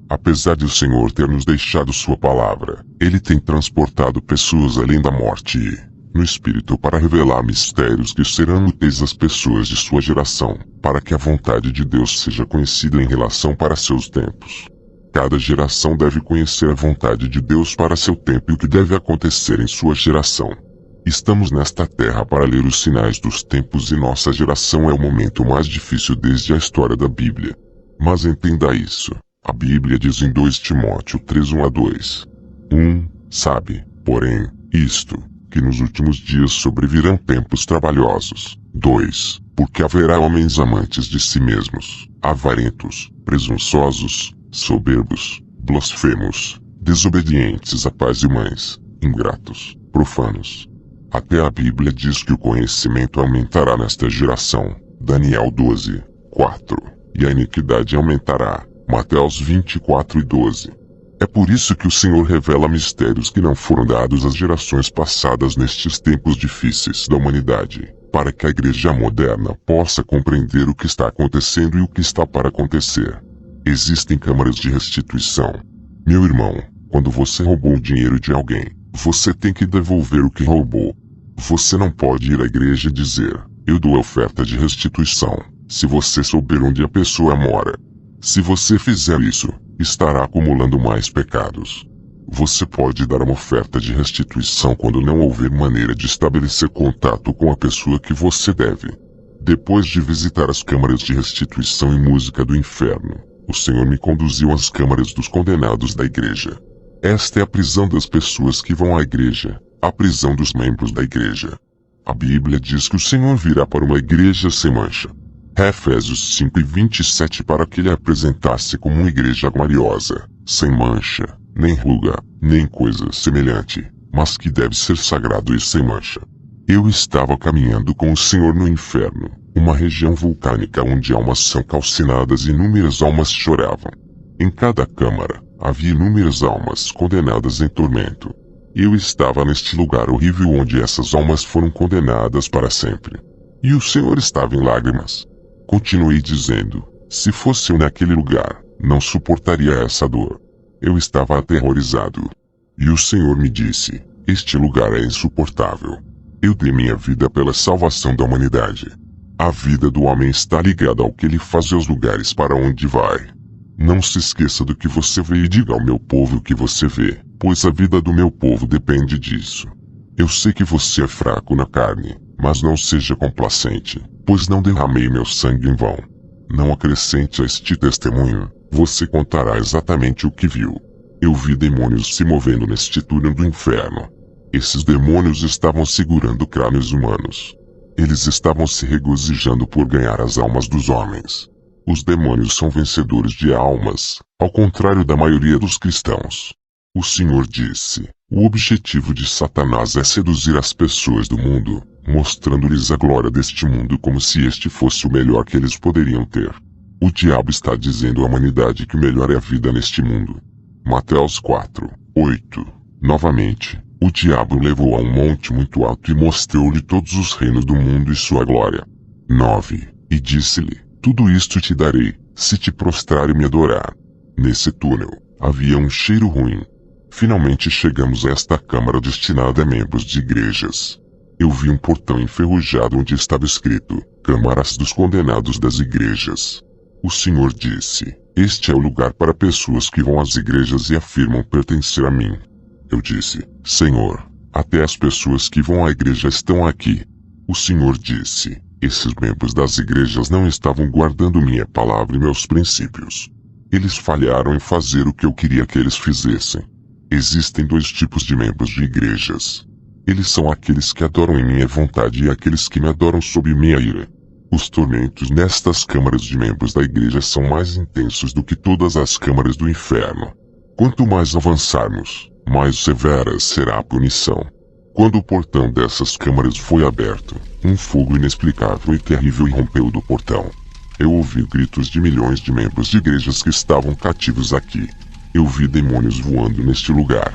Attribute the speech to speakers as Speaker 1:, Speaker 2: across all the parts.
Speaker 1: Apesar de o Senhor ter nos deixado sua palavra, Ele tem transportado pessoas além da morte e, no Espírito, para revelar mistérios que serão úteis às pessoas de sua geração, para que a vontade de Deus seja conhecida em relação para seus tempos. Cada geração deve conhecer a vontade de Deus para seu tempo e o que deve acontecer em sua geração. Estamos nesta terra para ler os sinais dos tempos e nossa geração é o momento mais difícil desde a história da Bíblia. Mas entenda isso. A Bíblia diz em 2 Timóteo 3, 1-2. 1. Sabe, porém, isto, que nos últimos dias sobrevirão tempos trabalhosos. 2. Porque haverá homens amantes de si mesmos, avarentos, presunçosos, soberbos, blasfemos, desobedientes a pais e mães, ingratos, profanos. Até a Bíblia diz que o conhecimento aumentará nesta geração. Daniel 12, 4. E a iniquidade aumentará. Mateus 24 e 12. É por isso que o Senhor revela mistérios que não foram dados às gerações passadas nestes tempos difíceis da humanidade, para que a igreja moderna possa compreender o que está acontecendo e o que está para acontecer. Existem câmaras de restituição. Meu irmão, quando você roubou o dinheiro de alguém, você tem que devolver o que roubou. Você não pode ir à igreja e dizer, eu dou a oferta de restituição, se você souber onde a pessoa mora. Se você fizer isso, estará acumulando mais pecados. Você pode dar uma oferta de restituição quando não houver maneira de estabelecer contato com a pessoa que você deve. Depois de visitar as câmaras de restituição e música do inferno, o Senhor me conduziu às câmaras dos condenados da igreja. Esta é a prisão das pessoas que vão à igreja, a prisão dos membros da igreja. A Bíblia diz que o Senhor virá para uma igreja sem mancha. Efésios 5 e 27 para que ele a apresentasse como uma igreja gloriosa, sem mancha, nem ruga, nem coisa semelhante, mas que deve ser sagrado e sem mancha. Eu estava caminhando com o Senhor no inferno, uma região vulcânica onde almas são calcinadas e inúmeras almas choravam. Em cada câmara, havia inúmeras almas condenadas em tormento. Eu estava neste lugar horrível onde essas almas foram condenadas para sempre. E o Senhor estava em lágrimas. Continuei dizendo, se fosse eu naquele lugar, não suportaria essa dor. Eu estava aterrorizado. E o Senhor me disse, este lugar é insuportável. Eu dei minha vida pela salvação da humanidade. A vida do homem está ligada ao que ele faz e aos lugares para onde vai. Não se esqueça do que você vê e diga ao meu povo o que você vê, pois a vida do meu povo depende disso. Eu sei que você é fraco na carne, mas não seja complacente, pois não derramei meu sangue em vão. Não acrescente a este testemunho, você contará exatamente o que viu. Eu vi demônios se movendo neste túnel do inferno. Esses demônios estavam segurando crânios humanos. Eles estavam se regozijando por ganhar as almas dos homens. Os demônios são vencedores de almas, ao contrário da maioria dos cristãos. O Senhor disse, o objetivo de Satanás é seduzir as pessoas do mundo, mostrando-lhes a glória deste mundo como se este fosse o melhor que eles poderiam ter. O diabo está dizendo à humanidade que o melhor é a vida neste mundo. Mateus 4, 8. Novamente, o diabo o levou a um monte muito alto e mostrou-lhe todos os reinos do mundo e sua glória. 9. E disse-lhe, tudo isto te darei, se te prostrar e me adorar. Nesse túnel, havia um cheiro ruim. Finalmente chegamos a esta câmara destinada a membros de igrejas. Eu vi um portão enferrujado onde estava escrito, Câmaras dos Condenados das Igrejas. O Senhor disse, este é o lugar para pessoas que vão às igrejas e afirmam pertencer a mim. Eu disse, Senhor, até as pessoas que vão à igreja estão aqui. O Senhor disse, esses membros das igrejas não estavam guardando minha palavra e meus princípios. Eles falharam em fazer o que eu queria que eles fizessem. Existem dois tipos de membros de igrejas. Eles são aqueles que adoram em minha vontade e aqueles que me adoram sob minha ira. Os tormentos nestas câmaras de membros da igreja são mais intensos do que todas as câmaras do inferno. Quanto mais avançarmos, mais severa será a punição. Quando o portão dessas câmaras foi aberto, um fogo inexplicável e terrível irrompeu do portão. Eu ouvi gritos de milhões de membros de igrejas que estavam cativos aqui. Eu vi demônios voando neste lugar.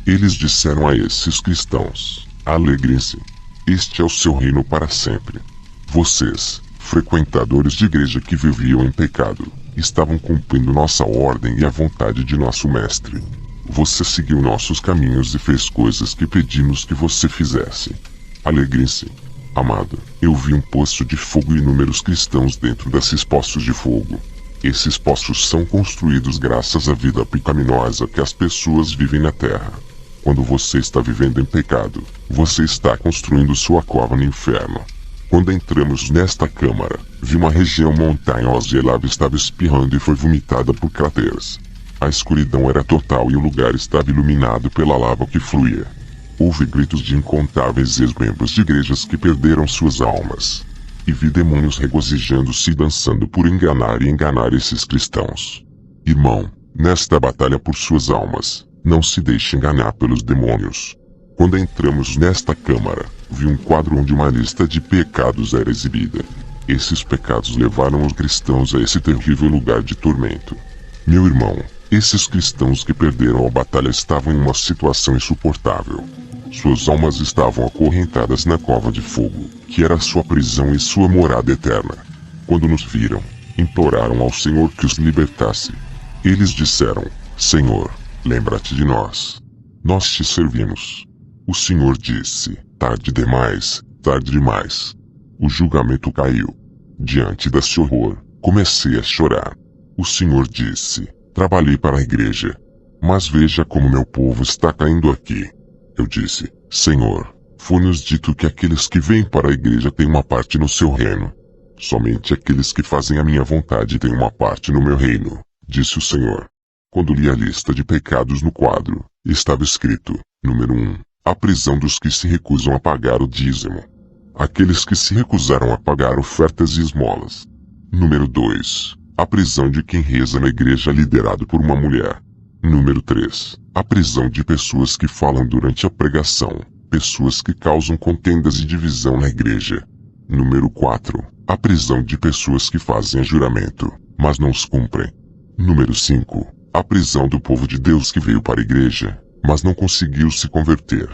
Speaker 1: Eles disseram a esses cristãos, alegrem-se. Este é o seu reino para sempre. Vocês, frequentadores de igreja que viviam em pecado, Estavam cumprindo nossa ordem e a vontade de nosso mestre. Você seguiu nossos caminhos e fez coisas que pedimos que você fizesse. Alegre-se, amado. Eu vi um poço de fogo e inúmeros cristãos dentro desses poços de fogo. Esses poços são construídos graças à vida pecaminosa que as pessoas vivem na terra. Quando você está vivendo em pecado, você está construindo sua cova no inferno. Quando entramos nesta câmara, vi uma região montanhosa e a lava estava espirrando e foi vomitada por cráteres. A escuridão era total e o lugar estava iluminado pela lava que fluía. Houve gritos de incontáveis ex-membros de igrejas que perderam suas almas. E vi demônios regozijando-se e dançando por enganar e enganar esses cristãos. Irmão, nesta batalha por suas almas, não se deixe enganar pelos demônios. Quando entramos nesta câmara, vi um quadro onde uma lista de pecados era exibida. Esses pecados levaram os cristãos a esse terrível lugar de tormento. Meu irmão, esses cristãos que perderam a batalha estavam em uma situação insuportável. Suas almas estavam acorrentadas na cova de fogo, que era sua prisão e sua morada eterna. Quando nos viram, imploraram ao Senhor que os libertasse. Eles disseram: Senhor, lembra-te de nós. Nós te servimos. O Senhor disse: tarde demais, tarde demais. O julgamento caiu. Diante desse horror, comecei a chorar. O Senhor disse: trabalhei para a igreja. Mas veja como meu povo está caindo aqui. Eu disse: Senhor, foi-nos dito que aqueles que vêm para a igreja têm uma parte no seu reino. Somente aqueles que fazem a minha vontade têm uma parte no meu reino, disse o Senhor. Quando li a lista de pecados no quadro, estava escrito: número 1. A prisão dos que se recusam a pagar o dízimo. Aqueles que se recusaram a pagar ofertas e esmolas. Número 2. A prisão de quem reza na igreja liderado por uma mulher. Número 3. A prisão de pessoas que falam durante a pregação, pessoas que causam contendas e divisão na igreja. Número 4. A prisão de pessoas que fazem juramento, mas não os cumprem. Número 5. A prisão do povo de Deus que veio para a igreja, mas não conseguiu se converter.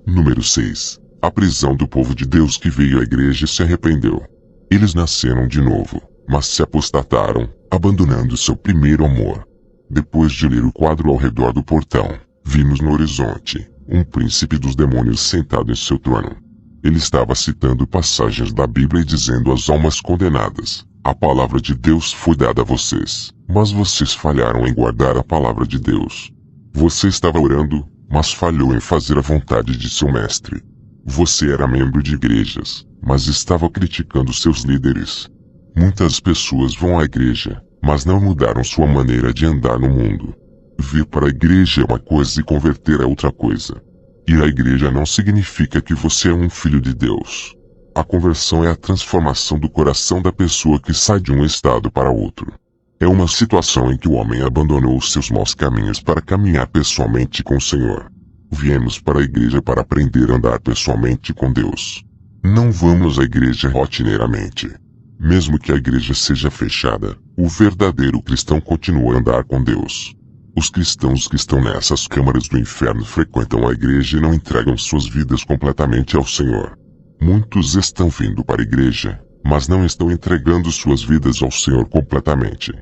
Speaker 1: Número 6. A prisão do povo de Deus que veio à igreja e se arrependeu. Eles nasceram de novo, mas se apostataram, abandonando seu primeiro amor. Depois de ler o quadro ao redor do portão, vimos no horizonte um príncipe dos demônios sentado em seu trono. Ele estava citando passagens da Bíblia e dizendo às almas condenadas: a palavra de Deus foi dada a vocês, mas vocês falharam em guardar a palavra de Deus. Você estava orando, mas falhou em fazer a vontade de seu mestre. Você era membro de igrejas, mas estava criticando seus líderes. Muitas pessoas vão à igreja, mas não mudaram sua maneira de andar no mundo. Vir para a igreja é uma coisa e converter é outra coisa. Ir à igreja não significa que você é um filho de Deus. A conversão é a transformação do coração da pessoa que sai de um estado para outro. É uma situação em que o homem abandonou os seus maus caminhos para caminhar pessoalmente com o Senhor. Viemos para a igreja para aprender a andar pessoalmente com Deus. Não vamos à igreja rotineiramente. Mesmo que a igreja seja fechada, o verdadeiro cristão continua a andar com Deus. Os cristãos que estão nessas câmaras do inferno frequentam a igreja e não entregam suas vidas completamente ao Senhor. Muitos estão vindo para a igreja, mas não estão entregando suas vidas ao Senhor completamente.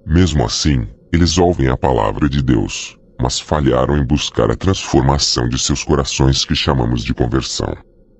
Speaker 1: Mesmo assim, eles ouvem a palavra de Deus, mas falharam em buscar a transformação de seus corações que chamamos de conversão.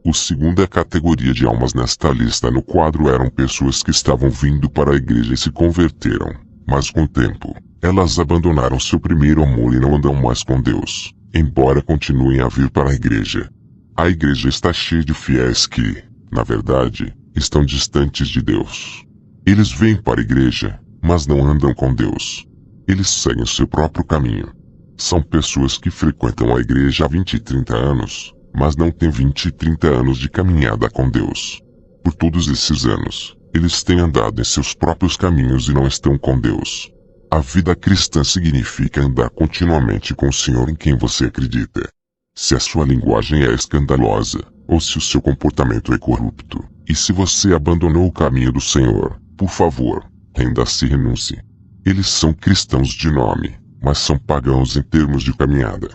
Speaker 1: A segunda categoria de almas nesta lista no quadro eram pessoas que estavam vindo para a igreja e se converteram, mas com o tempo, elas abandonaram seu primeiro amor e não andam mais com Deus, embora continuem a vir para a igreja. A igreja está cheia de fiéis que, na verdade, estão distantes de Deus. Eles vêm para a igreja, mas não andam com Deus. Eles seguem seu próprio caminho. São pessoas que frequentam a igreja há 20 e 30 anos, mas não têm 20 e 30 anos de caminhada com Deus. Por todos esses anos, eles têm andado em seus próprios caminhos e não estão com Deus. A vida cristã significa andar continuamente com o Senhor em quem você acredita. Se a sua linguagem é escandalosa, ou se o seu comportamento é corrupto, e se você abandonou o caminho do Senhor, por favor, renda-se e renuncie. Eles são cristãos de nome, mas são pagãos em termos de caminhada.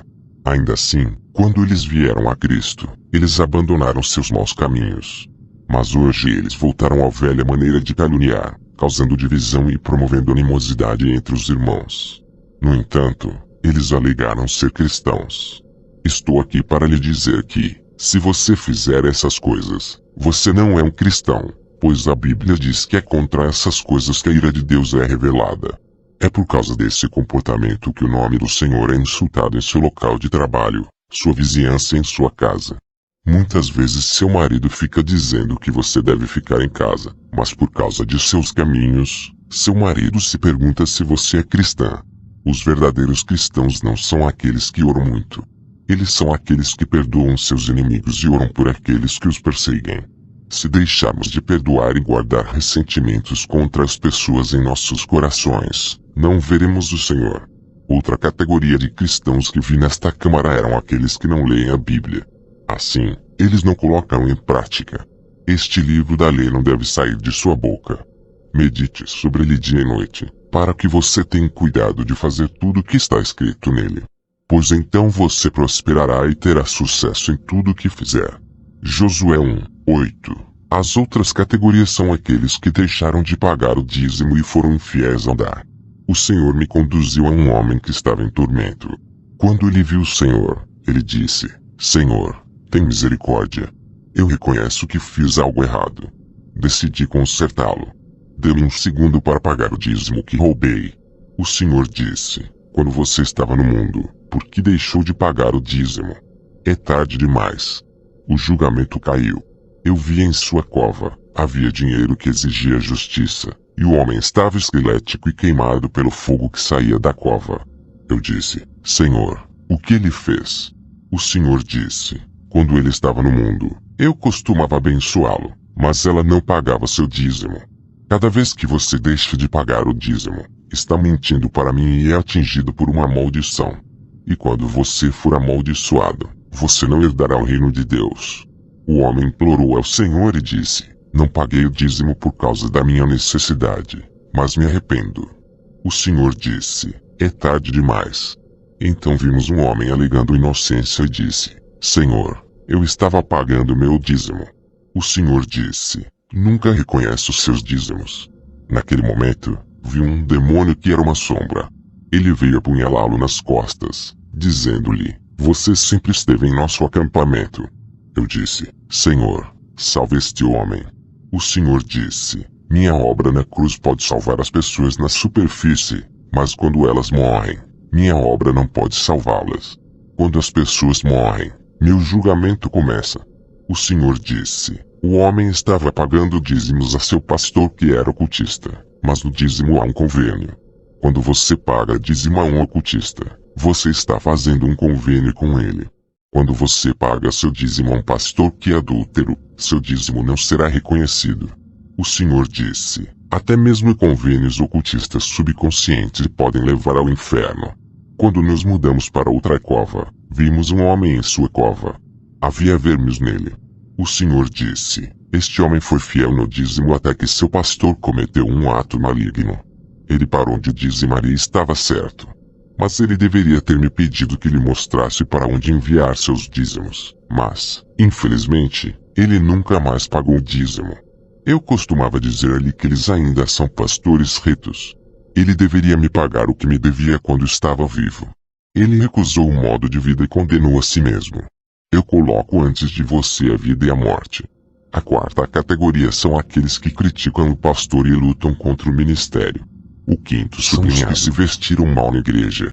Speaker 1: Ainda assim, quando eles vieram a Cristo, eles abandonaram seus maus caminhos. Mas hoje eles voltaram à velha maneira de caluniar, causando divisão e promovendo animosidade entre os irmãos. No entanto, eles alegaram ser cristãos. Estou aqui para lhe dizer que, se você fizer essas coisas, você não é um cristão, pois a Bíblia diz que é contra essas coisas que a ira de Deus é revelada. É por causa desse comportamento que o nome do Senhor é insultado em seu local de trabalho, sua vizinhança e em sua casa. Muitas vezes seu marido fica dizendo que você deve ficar em casa, mas por causa de seus caminhos, seu marido se pergunta se você é cristã. Os verdadeiros cristãos não são aqueles que oram muito. Eles são aqueles que perdoam seus inimigos e oram por aqueles que os perseguem. Se deixarmos de perdoar e guardar ressentimentos contra as pessoas em nossos corações, não veremos o Senhor. Outra categoria de cristãos que vi nesta câmara eram aqueles que não leem a Bíblia. Assim, eles não colocam em prática. Este livro da lei não deve sair de sua boca. Medite sobre ele dia e noite, para que você tenha cuidado de fazer tudo o que está escrito nele. Pois então você prosperará e terá sucesso em tudo o que fizer. Josué 1:8. As outras categorias são aqueles que deixaram de pagar o dízimo e foram infiéis ao dar. O Senhor me conduziu a um homem que estava em tormento. Quando ele viu o Senhor, ele disse: Senhor, tem misericórdia. Eu reconheço que fiz algo errado. Decidi consertá-lo. Dê-me um segundo para pagar o dízimo que roubei. O Senhor disse: quando você estava no mundo, por que deixou de pagar o dízimo? É tarde demais. O julgamento caiu. Eu vi em sua cova, havia dinheiro que exigia justiça, e o homem estava esquelético e queimado pelo fogo que saía da cova. Eu disse: Senhor, o que ele fez? O Senhor disse: quando ele estava no mundo, eu costumava abençoá-lo, mas ela não pagava seu dízimo. Cada vez que você deixa de pagar o dízimo, está mentindo para mim e é atingido por uma maldição. E quando você for amaldiçoado, você não herdará o reino de Deus. O homem implorou ao Senhor e disse: não paguei o dízimo por causa da minha necessidade, mas me arrependo. O Senhor disse: é tarde demais. Então vimos um homem alegando inocência e disse: Senhor, eu estava pagando meu dízimo. O Senhor disse: nunca reconhece os seus dízimos. Naquele momento, vi um demônio que era uma sombra. Ele veio apunhalá-lo nas costas, dizendo-lhe: você sempre esteve em nosso acampamento. Eu disse: Senhor, salve este homem. O Senhor disse: minha obra na cruz pode salvar as pessoas na superfície, mas quando elas morrem, minha obra não pode salvá-las. Quando as pessoas morrem, meu julgamento começa. O Senhor disse: o homem estava pagando dízimos a seu pastor que era ocultista, mas no dízimo há um convênio. Quando você paga dízimo a um ocultista, você está fazendo um convênio com ele. Quando você paga seu dízimo a um pastor que é adúltero, seu dízimo não será reconhecido. O Senhor disse: até mesmo convênios ocultistas subconscientes podem levar ao inferno. Quando nos mudamos para outra cova, vimos um homem em sua cova. Havia vermes nele. O Senhor disse: este homem foi fiel no dízimo até que seu pastor cometeu um ato maligno. Ele parou de dizimar e estava certo. Mas ele deveria ter me pedido que lhe mostrasse para onde enviar seus dízimos. Mas, infelizmente, ele nunca mais pagou o dízimo. Eu costumava dizer-lhe que eles ainda são pastores retos. Ele deveria me pagar o que me devia quando estava vivo. Ele recusou o modo de vida e condenou a si mesmo. Eu coloco antes de você a vida e a morte. A quarta categoria são aqueles que criticam o pastor e lutam contra o ministério. O quinto são os que se vestiram mal na igreja,